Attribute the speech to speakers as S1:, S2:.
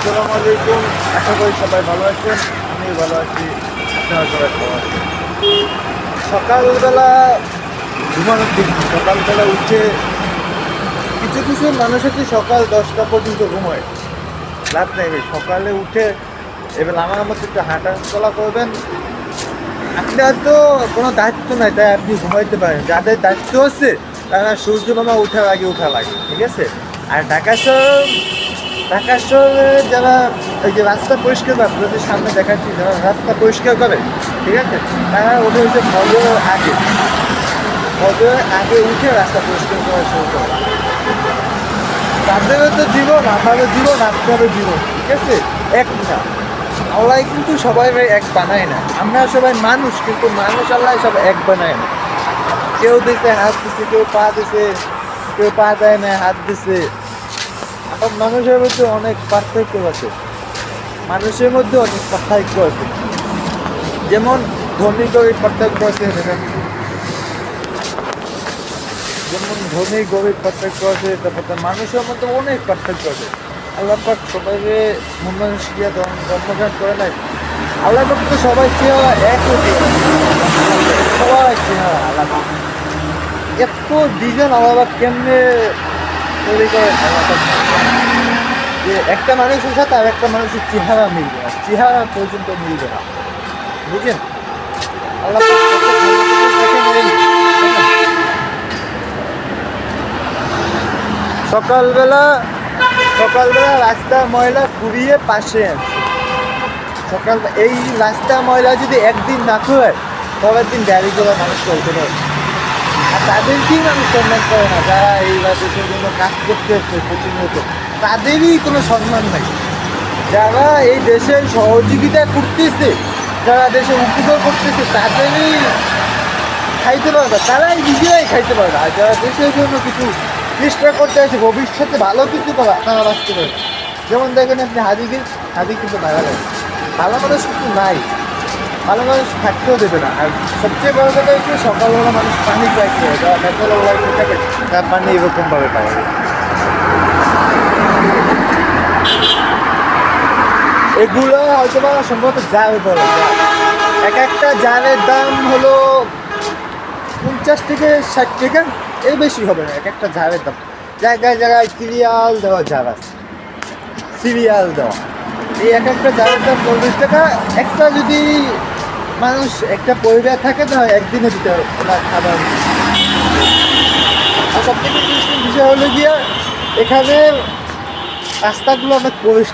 S1: আসসালামু আলাইকুম। আশা করি সবাই ভালো আছেন, আমি ভালো আছি, আপনারা সবাই ভালো আছেন। সকালবেলা ঘুমানোর দিন, সকালবেলা উঠে কিছু কিছু মানুষ আছে সকাল 10টা পর্যন্ত ঘুমায়, রাত নেই ভাই। সকালে উঠে এবার আমার মতো একটু হাঁটা চলা করবেন। আপনার তো কোনো দায়িত্ব নাই, তাই আপনি ঘুমাইতে পারেন। যাদের দায়িত্ব আছে তারা সূর্য মামা উঠার আগে উঠা লাগে, ঠিক আছে। আর ঢাকা শহরে যারা ওই যে রাস্তা পরিষ্কার করে, আপনাদের সামনে দেখাচ্ছি, যারা রাস্তা পরিষ্কার করে, ঠিক আছে, তারা ওদের হচ্ছে ফজরের আগে উঠে রাস্তা পরিষ্কার করা শুরু করে। তাদেরও তো জীবন, আমারও জীবন, আপনারও জীবন, ঠিক আছে, এক না। আল্লাহ কিন্তু সবাই এক বানায় না, আমরা সবাই মানুষ, কিন্তু মানুষ আল্লাহ সব এক বানায় না। কেউ দিছে হাত দিছে, কেউ পা দিছে, কেউ পা দেয় না হাত দিছে। এখন মানুষের মধ্যে অনেক পার্থক্য আছে, মানুষের মধ্যে অনেক পার্থক্য আছে। যেমন ধনী গরিব পার্থক্য আছে, যেমন ধনী গরিব পার্থক্য আছে, তারপর মানুষের মধ্যে অনেক পার্থক্য আছে। আল্লাহ পাক সবাইকে মন-মানসিকতা জন্মগ্রহণ করে নাই। আল্লাহ পাক তো সবাই চেহারা একই, সবাই চেহারা আলাদা। এত ডিজাইন আল্লাহ পাক কেমনে তৈরি করে আল্লাহ পাক, যে একটা মানুষের সাথে আর একটা মানুষের চেহারা মিলবে না, চেহারা পর্যন্ত মিলবে না, বুঝলেন? আল্লাহ পাক কত ভালো করে দেখেন। সকালবেলা সকালবেলা রাস্তা ময়লা কুড়িয়ে পাশে আনছে। এই রাস্তা ময়লা যদি একদিন না করে, পরের দিন গাড়িগুলো মানুষ চলতে পারে। আর তাদেরকেই মানুষ সম্মান করে না, যারা এই দেশের জন্য কাজ করতে হচ্ছে প্রতিনিয়ত, তাদেরই কোনো সম্মান নাই। যারা এই দেশের সহযোগিতা করতেছে, যারা দেশের উপকার করতেছে, তাদেরই খাইতে পারে না, তারাই নিজেরাই খাইতে পারে না। আর যারা দেশের জন্য কিছু চেষ্টা করতে আছে, ভবিষ্যতে ভালো কিছু করা, তারা বাঁচতে পারে। যেমন দেখেন আপনি হাদি কিন্তু মারা গেছে। ভালো মানুষ কিন্তু নাই, ভালো মানুষ থাকতেও দেবে না। আর সবচেয়ে বড় কথা হচ্ছে সকালবেলা মানুষ পানি পায়, যারা ব্যাচেলর লাইফে থাকে তার পানি এরকমভাবে পাওয়া যায়। এগুলো হয়তো বা সম্ভবত জার বলে, এক একটা জারের দাম হলো 50 থেকে 60 টাকা, এর বেশি হবে না। এক একটা ঝাড়ের দাম, জায়গায় জায়গায় সিরিয়াল দেওয়া ঝাড় আছে, সিরিয়াল দেওয়া। এই এক একটা ঝাড়ের দাম 40 টাকা। একটা যদি মানুষ একটা পরিবার থাকে, না একদিনে দিতে হবে ওনার খাবার। আর সব থেকে বিষয় হলো গিয়া এখানে রাস্তাগুলো অনেক পরিষ্কার।